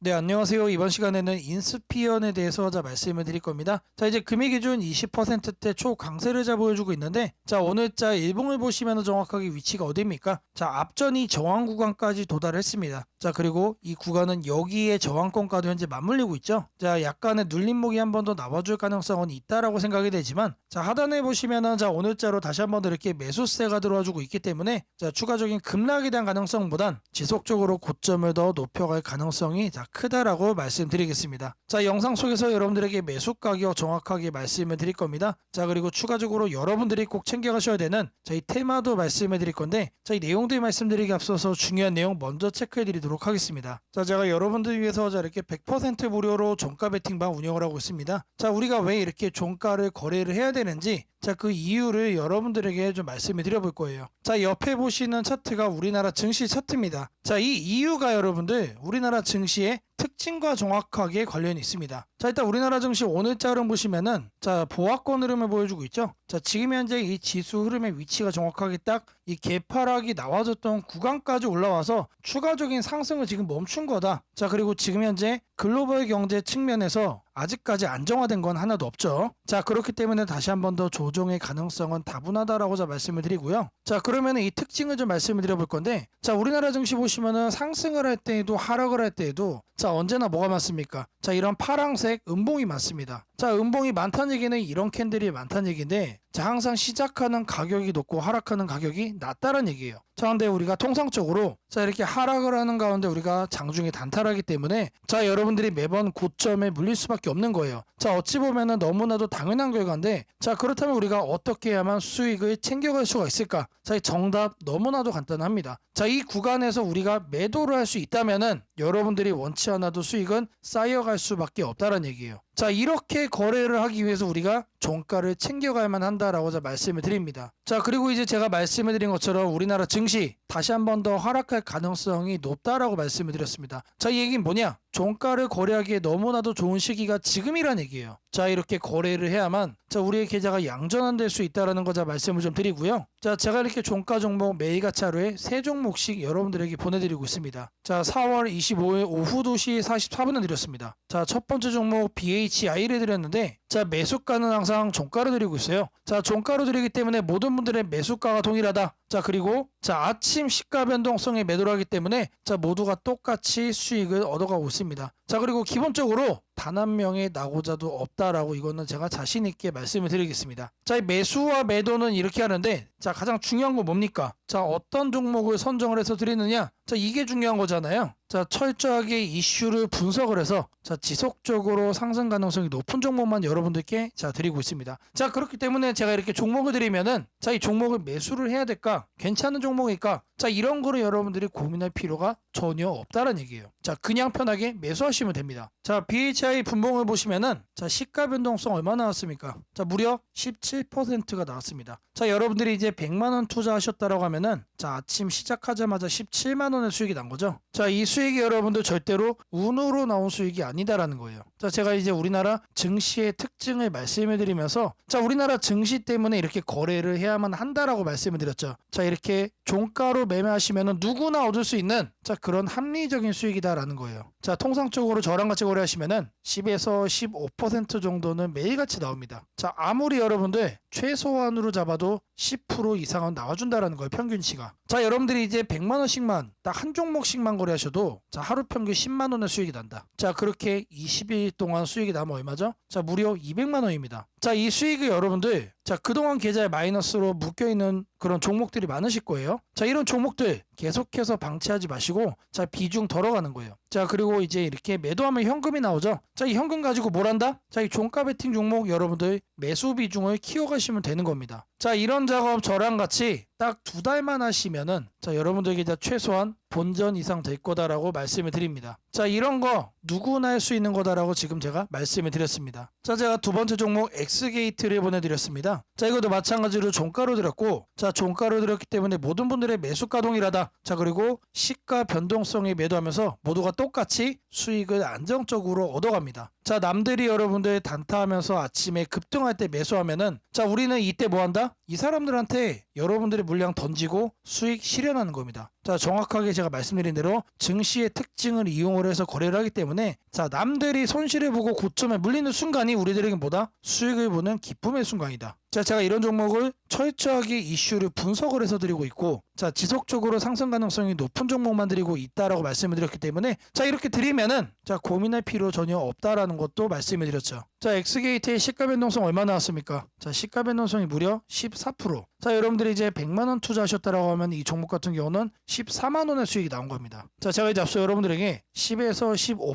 네, 안녕하세요. 이번 시간에는 인스피언에 대해서 말씀을 드릴 겁니다. 자, 이제 금일 기준 20%대 초강세를 보여주고 있는데, 자, 오늘자 일봉을 보시면 정확하게 위치가 어디입니까? 자, 앞전이 저항 구간까지 도달했습니다. 자, 그리고 이 구간은 여기에 저항권과도 현재 맞물리고 있죠. 자, 약간의 눌림목이 한 번 더 나와줄 가능성은 있다라고 생각이 되지만, 자, 하단에 보시면은 자, 오늘자로 다시 한번 이렇게 매수세가 들어와주고 있기 때문에, 자, 추가적인 급락에 대한 가능성보단 지속적으로 고점을 더 높여갈 가능성이 크다라고 말씀드리겠습니다. 자, 영상 속에서 여러분들에게 매수 가격 정확하게 말씀을 드릴 겁니다. 자, 그리고 추가적으로 여러분들이 꼭 챙겨가셔야 되는 이 테마도 말씀을 드릴 건데, 자, 이 내용들 말씀드리기 앞서서 중요한 내용 먼저 체크해 드리도록 하겠습니다. 자, 제가 여러분들 위해서 이렇게 100% 무료로 종가 베팅방 운영을 하고 있습니다. 자, 우리가 왜 이렇게 종가를 거래를 해야 되는지, 자, 그 이유를 여러분들에게 좀 말씀을 드려볼 거예요. 자, 옆에 보시는 차트가 우리나라 증시 차트입니다. 자, 이 이유가 여러분들 우리나라 증시의 특징과 정확하게 관련이 있습니다. 자, 일단 우리나라 증시 오늘자 흐름 보시면은 자, 보합권 흐름을 보여주고 있죠. 자, 지금 현재 이 지수 흐름의 위치가 정확하게 딱 이 개파락이 나와줬던 구간까지 올라와서 추가적인 상승을 지금 멈춘 거다. 자, 그리고 지금 현재 글로벌 경제 측면에서 아직까지 안정화된 건 하나도 없죠. 자, 그렇기 때문에 다시 한 번 더 조정의 가능성은 다분하다라고 말씀을 드리고요. 자, 그러면 이 특징을 좀 말씀을 드려볼 건데, 자, 우리나라 증시 보시면은 상승을 할 때에도 하락을 할 때에도 자, 언제나 뭐가 많습니까? 자, 이런 파랑색 음봉이 많습니다. 자, 음봉이 많다는 얘기는 이런 캔들이 많다는 얘기인데, 자, 항상 시작하는 가격이 높고 하락하는 가격이 낮다는 얘기예요. 자, 근데 우리가 통상적으로 자, 이렇게 하락을 하는 가운데 우리가 장중에 단타하기 때문에 자, 여러분들이 매번 고점에 물릴 수밖에 없는 거예요. 자, 어찌 보면은 너무나도 당연한 결과인데, 자, 그렇다면 우리가 어떻게 해야만 수익을 챙겨갈 수가 있을까? 자, 이 정답 너무나도 간단합니다. 자, 이 구간에서 우리가 매도를 할 수 있다면은 여러분들이 원치 않아도 수익은 쌓여갈 수밖에 없다는 얘기예요. 자, 이렇게 거래를 하기 위해서 우리가 종가를 챙겨가야만 한다라고 말씀을 드립니다. 자, 그리고 이제 제가 말씀을 드린 것처럼 우리나라 증시 다시 한 번 더 하락할 가능성이 높다라고 말씀을 드렸습니다. 자, 이 얘기는 뭐냐? 종가를 거래하기에 너무나도 좋은 시기가 지금이란 얘기예요. 자, 이렇게 거래를 해야만 자, 우리의 계좌가 양전환될 수 있다라는 거 말씀을 좀 드리고요. 자, 제가 이렇게 종가 종목 매일같이 하루에 3종목씩 여러분들에게 보내드리고 있습니다. 자, 4월 25일 오후 2시 44분에 드렸습니다. 자, 첫 번째 종목 BHI를 드렸는데, 자, 매수가는 항상 종가로 드리고 있어요. 자, 종가로 드리기 때문에 모든 분들의 매수가가 동일하다. 자, 그리고 자, 아침 시가 변동성에 매도를 하기 때문에 자, 모두가 똑같이 수익을 얻어가고 있습니다. 자, 그리고 기본적으로 단 한 명의 낙오자도 없다라고 이거는 제가 자신 있게 말씀을 드리겠습니다. 자, 이 매수와 매도는 이렇게 하는데, 자, 가장 중요한 건 뭡니까? 자, 어떤 종목을 선정을 해서 드리느냐? 자, 이게 중요한 거잖아요. 자, 철저하게 이슈를 분석을 해서 자, 지속적으로 상승 가능성이 높은 종목만 여러분들께 자, 드리고 있습니다. 자, 그렇기 때문에 제가 이렇게 종목을 드리면은 자, 이 종목을 매수를 해야 될까? 괜찮은 종목일까? 자, 이런 거를 여러분들이 고민할 필요가 전혀 없다는 얘기예요. 자, 그냥 편하게 매수하시면 됩니다. 자, BHI 분봉을 보시면은 자, 시가 변동성 얼마나 나왔습니까? 자, 무려 17%가 나왔습니다. 자, 여러분들이 이제 100만 원 투자하셨다라고 하면은 자, 아침 시작하자마자 17만 원의 수익이 난 거죠. 자, 이 수익이 여러분들 절대로 운으로 나온 수익이 아니다라는 거예요. 자, 제가 이제 우리나라 증시의 특징을 말씀을 드리면서 자, 우리나라 증시 때문에 이렇게 거래를 해야만 한다라고 말씀을 드렸죠. 자, 이렇게 종가로 매매하시면은 누구나 얻을 수 있는 자, 그런 합리적인 수익이다라는 거예요. 자, 통상적으로 저랑 같이 거래하시면은 10에서 15% 정도는 매일같이 나옵니다. 자, 아무리 여러분들 최소한으로 잡아도 10% 이상은 나와준다라는 거예요, 평균치가. 자, 여러분들이 이제 100만 원씩만 딱 한 종목씩만 거래하셔도 자, 하루 평균 10만 원의 수익이 난다. 자, 그렇게 20일 동안 수익이 나면 얼마죠? 자, 무려 200만 원입니다. 자, 이 수익을 여러분들 자, 그동안 계좌에 마이너스로 묶여있는 그런 종목들이 많으실 거예요. 자, 이런 종목들 계속해서 방치하지 마시고 자, 비중 덜어가는 거예요. 자, 그리고 이제 이렇게 매도하면 현금이 나오죠. 자, 이 현금 가지고 뭘 한다? 자, 이 종가 베팅 종목 여러분들 매수 비중을 키워가시면 되는 겁니다. 자, 이런 작업 저랑 같이 딱 2달만 하시면은 자, 여러분들 계좌 최소한 본전 이상 될 거다라고 말씀을 드립니다. 자, 이런 거 누구나 할 수 있는 거다라고 지금 제가 말씀을 드렸습니다. 자, 제가 두 번째 종목 X게이트를 보내드렸습니다. 자, 이것도 마찬가지로 종가로 드렸고, 자, 종가로 드렸기 때문에 모든 분들의 매수가 동일하다. 자, 그리고 시가 변동성에 매도하면서 모두가 똑같이 수익을 안정적으로 얻어갑니다. 자, 남들이 여러분들 단타하면서 아침에 급등할 때 매수하면은 자, 우리는 이때 뭐 한다? 이 사람들한테 여러분들의 물량 던지고 수익 실현하는 겁니다. 자, 정확하게 제가 말씀드린 대로 증시의 특징을 이용을 해서 거래를 하기 때문에 자, 남들이 손실을 보고 고점에 물리는 순간이 우리들에게 뭐다? 수익을 보는 기쁨의 순간이다. 자, 제가 이런 종목을 철저하게 이슈를 분석을 해서 드리고 있고 자, 지속적으로 상승 가능성이 높은 종목만 드리고 있다라고 말씀을 드렸기 때문에 자, 이렇게 드리면은 자, 고민할 필요 전혀 없다라는 것도 말씀을 드렸죠. 자, 엑스게이트의 시가 변동성 얼마 나왔습니까? 자, 시가 변동성이 무려 14%. 자, 여러분들이 이제 100만원 투자하셨다라고 하면 이 종목 같은 경우는 14만원의 수익이 나온 겁니다. 자, 제가 이제 앞서 여러분들에게 10에서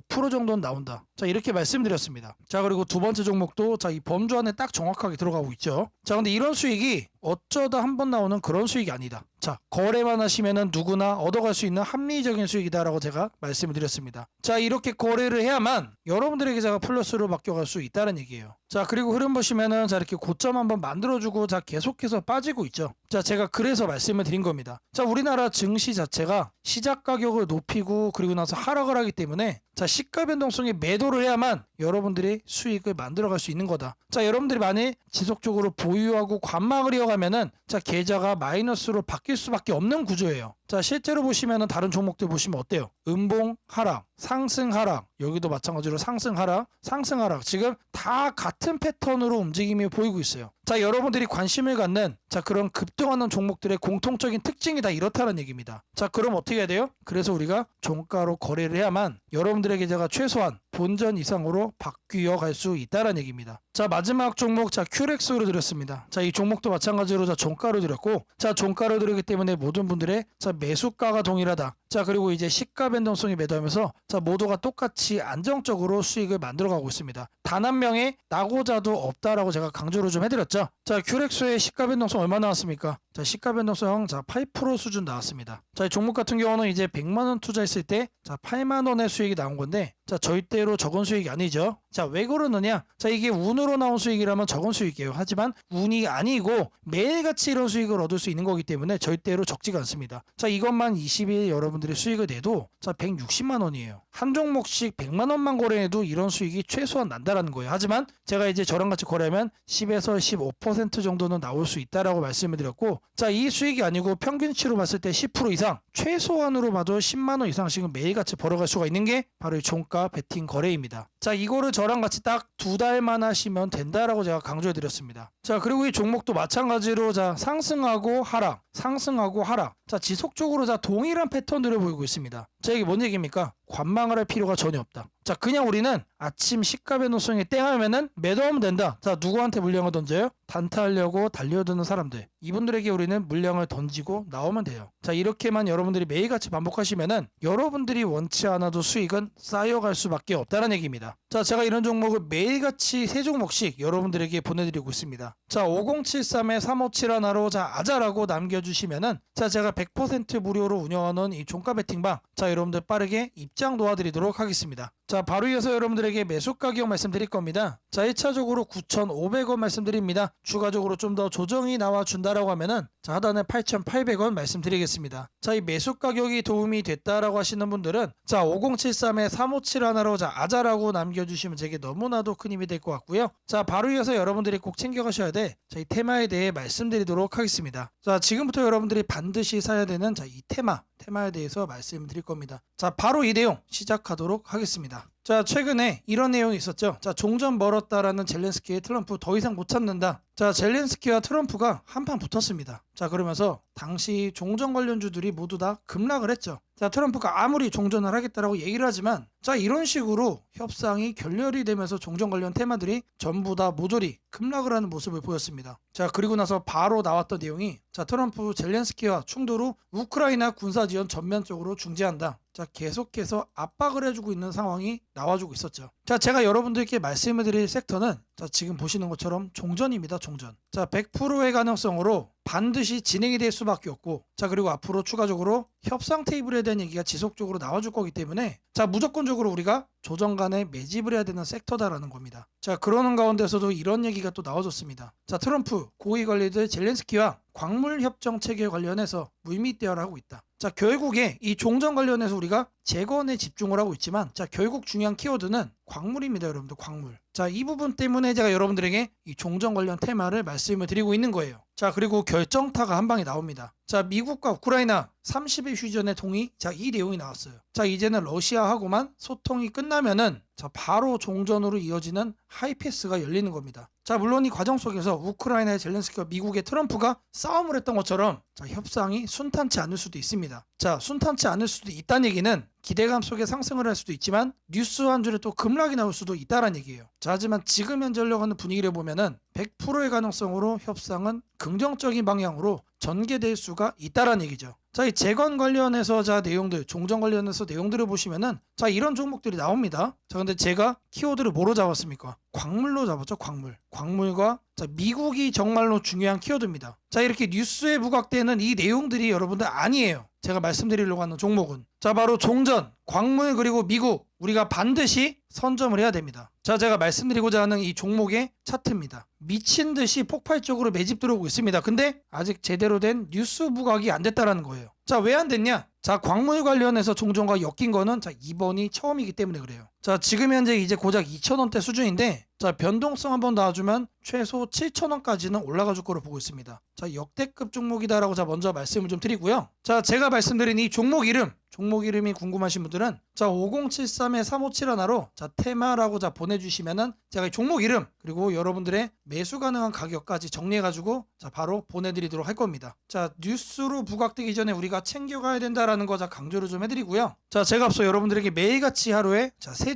15% 정도는 나온다. 자, 이렇게 말씀드렸습니다. 자, 그리고 두 번째 종목도 자, 이 범주 안에 딱 정확하게 들어가고 있죠. 자, 근데 이런 수익이 어쩌다 한번 나오는 그런 수익이 아니다. 자, 거래만 하시면은 누구나 얻어갈 수 있는 합리적인 수익이다라고 제가 말씀을 드렸습니다. 자, 이렇게 거래를 해야만 여러분들에게 제가 플러스로 바뀌어갈 수 있다는 얘기예요. 자, 그리고 흐름 보시면은 자, 이렇게 고점 한번 만들어주고 자, 계속해서 빠지고 있죠. 자, 제가 그래서 말씀을 드린 겁니다. 자, 우리나라 증시 자체가 시작 가격을 높이고 그리고 나서 하락을 하기 때문에 자, 시가 변동성에 매도를 해야만 여러분들이 수익을 만들어갈 수 있는 거다. 자, 여러분들이 만약 지속적으로 보유하고 관망을 이어가면은 자, 계좌가 마이너스로 바뀔 수밖에 없는 구조예요. 자, 실제로 보시면은 다른 종목들 보시면 어때요? 음봉 하락, 상승 하락, 여기도 마찬가지로 상승 하락, 상승 하락. 지금 다 같은 패턴으로 움직임이 보이고 있어요. 자, 여러분들이 관심을 갖는 자, 그런 급등하는 종목들의 공통적인 특징이 다 이렇다는 얘기입니다. 자, 그럼 어떻게 해야 돼요? 그래서 우리가 종가로 거래를 해야만 여러분들에게 제가 최소한 본전 이상으로 바뀌어 갈 수 있다는 얘기입니다. 자, 마지막 종목 자, 큐렉스로 드렸습니다. 자, 이 종목도 마찬가지로 자, 종가로 드렸고 자, 종가로 드리기 때문에 모든 분들의 자, 매수가가 동일하다. 자, 그리고 이제 시가 변동성이 매도하면서 자, 모두가 똑같이 안정적으로 수익을 만들어가고 있습니다. 단 한 명의 낙오자도 없다라고 제가 강조를 좀 해드렸죠. 자, 큐렉스의 시가 변동성 얼마 나왔습니까? 자, 시가 변동성 자, 8% 수준 나왔습니다. 자, 이 종목 같은 경우는 이제 100만원 투자했을 때 자, 8만원의 수익이 나온 건데 자, 절대로 적은 수익이 아니죠. 자, 왜 그러느냐? 자, 이게 운으로 나온 수익이라면 적은 수익이에요. 하지만 운이 아니고 매일같이 이런 수익을 얻을 수 있는 거기 때문에 절대로 적지가 않습니다. 자, 이것만 20일 여러분들이 수익을 내도 자, 160만 원이에요. 한 종목씩 100만 원만 거래해도 이런 수익이 최소한 난다라는 거예요. 하지만 제가 이제 저랑 같이 거래하면 10에서 15% 정도는 나올 수 있다라고 말씀을 드렸고 자, 이 수익이 아니고 평균치로 봤을 때 10% 이상 최소한으로 봐도 10만 원 이상씩은 매일같이 벌어갈 수가 있는 게 바로 이 종가 베팅 거래입니다. 자, 이거를 저랑 같이 딱 2달만 하시면 된다라고 제가 강조해 드렸습니다. 자, 그리고 이 종목도 마찬가지로 자, 상승하고 하락, 상승하고 하락. 자, 지속적으로 자, 동일한 패턴들을 보이고 있습니다. 자, 이게 뭔 얘기입니까? 관망을 할 필요가 전혀 없다. 자, 그냥 우리는 아침 시가 변동성이 땡하면은 매도하면 된다. 자, 누구한테 물량을 던져요? 단타하려고 달려드는 사람들. 이분들에게 우리는 물량을 던지고 나오면 돼요. 자, 이렇게만 여러분들이 매일같이 반복하시면은 여러분들이 원치 않아도 수익은 쌓여갈 수밖에 없다는 얘기입니다. 자, 제가 이런 종목을 매일같이 3종목씩 여러분들에게 보내드리고 있습니다. 자, 5073에 3571로 자, 아자라고 남겨주시면은 자, 제가 100% 무료로 운영하는 이 종가 베팅방 자, 여러분들 빠르게 입장 도와드리도록 하겠습니다. 자, 바로 이어서 여러분들에게 매수 가격 말씀드릴 겁니다. 자, 1차적으로 9,500원 말씀드립니다. 추가적으로 좀 더 조정이 나와준다라고 하면은 자, 하단에 8,800원 말씀드리겠습니다. 자, 이 매수 가격이 도움이 됐다라고 하시는 분들은 자, 5073에 3571로 자, 아자라고 남겨주시면 제게 너무나도 큰 힘이 될 것 같고요. 자, 바로 이어서 여러분들이 꼭 챙겨가셔야 돼. 자, 이 테마에 대해 말씀드리도록 하겠습니다. 자, 지금부터 여러분들이 반드시 사야 되는 자, 이 테마에 대해서 말씀드릴 겁니다. 자, 바로 이 내용 시작하도록 하겠습니다. 자, 최근에 이런 내용이 있었죠. 자, 종전 멀었다라는 젤렌스키의 트럼프 더 이상 못 참는다. 자, 젤렌스키와 트럼프가 한판 붙었습니다. 자, 그러면서 당시 종전 관련주들이 모두 다 급락을 했죠. 자, 트럼프가 아무리 종전을 하겠다라고 얘기를 하지만 자, 이런 식으로 협상이 결렬이 되면서 종전 관련 테마들이 전부 다 모조리 급락을 하는 모습을 보였습니다. 자, 그리고 나서 바로 나왔던 내용이 자, 트럼프 젤렌스키와 충돌 후 우크라이나 군사 지원 전면적으로 중지한다. 자, 계속해서 압박을 해주고 있는 상황이 나와주고 있었죠. 자, 제가 여러분들께 말씀을 드릴 섹터는 자, 지금 보시는 것처럼 종전입니다. 종전. 자, 100%의 가능성으로 반드시 진행이 될 수밖에 없고, 자 그리고 앞으로 추가적으로 협상 테이블에 대한 얘기가 지속적으로 나와줄 거기 때문에 자 무조건적으로 우리가 조정 간에 매집을 해야 되는 섹터다라는 겁니다. 자 그러는 가운데서도 이런 얘기가 또 나와줬습니다. 자 트럼프 고위 관리들 젤렌스키와 광물 협정 체결 관련해서 물밑대화를 하고 있다. 자 결국에 이 종전 관련해서 우리가 재건에 집중을 하고 있지만 자 결국 중요한 키워드는 광물입니다. 여러분들 광물. 자 이 부분 때문에 제가 여러분들에게 이 종전 관련 테마를 말씀을 드리고 있는 거예요. 자 그리고 결정타가 한 방에 나옵니다. 자 미국과 우크라이나 30일 휴전의 동의. 자 이 내용이 나왔어요. 자 이제는 러시아하고만 소통이 끝나면은 자 바로 종전으로 이어지는 하이패스가 열리는 겁니다. 자 물론 이 과정 속에서 우크라이나의 젤렌스키와 미국의 트럼프가 싸움을 했던 것처럼 자 협상이 순탄치 않을 수도 있습니다. 자 순탄치 않을 수도 있다는 얘기는 기대감 속에 상승을 할 수도 있지만 뉴스 한 줄에 또 급락이 나올 수도 있다는 얘기예요. 자 하지만 지금 현재 흘러가는 분위기를 보면은 100%의 가능성으로 협상은 긍정적인 방향으로 전개될 수가 있다는 얘기죠. 자, 이 재건 관련해서 자 내용들, 종전 관련해서 내용들을 보시면은 자 이런 종목들이 나옵니다. 자 근데 제가 키워드를 뭐로 잡았습니까? 광물로 잡았죠. 광물. 광물과 자 미국이 정말로 중요한 키워드입니다. 자 이렇게 뉴스에 부각되는 이 내용들이 여러분들 아니에요. 제가 말씀드리려고 하는 종목은 자 바로 종전, 광물 그리고 미국 우리가 반드시 선점을 해야 됩니다. 자 제가 말씀드리고자 하는 이 종목의 차트입니다. 미친 듯이 폭발적으로 매집 들어오고 있습니다. 근데 아직 제대로 된 뉴스 부각이 안 됐다라는 거예요. 자 왜 안 됐냐? 자 광물 관련해서 종전과 엮인 거는 자 이번이 처음이기 때문에 그래요. 자 지금 현재 이제 고작 2,000원대 수준인데 자 변동성 한번 놔주면 최소 7,000원까지는 올라가 줄 거로 보고 있습니다. 자 역대급 종목이다라고 자 먼저 말씀을 좀 드리고요. 자 제가 말씀드린 이 종목 이름이 궁금하신 분들은 자 5073-3571로 자 테마라고 자 보내주시면은 제가 이 종목 이름 그리고 여러분들의 매수 가능한 가격까지 정리해가지고 자 바로 보내드리도록 할 겁니다. 자 뉴스로 부각되기 전에 우리가 챙겨가야 된다라는 거 자 강조를 좀 해드리고요. 자 제가 앞서 여러분들에게 매일같이 하루에 자 세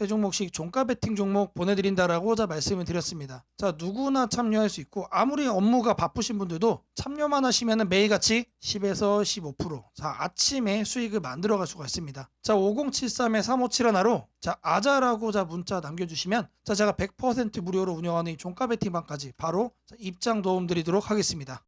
종목씩 종가 베팅 종목 보내드린다라고 자 말씀을 드렸습니다. 자 누구나 참여할 수 있고 아무리 업무가 바쁘신 분들도 참여만 하시면은 매일같이 10에서 15% 자 아침에 수익을 만들어갈 수가 있습니다. 자 5073-3571로 자 아자라고 자 문자 남겨주시면 자 제가 100% 무료로 운영하는 이 종가 베팅방까지 바로 자, 입장 도움 드리도록 하겠습니다.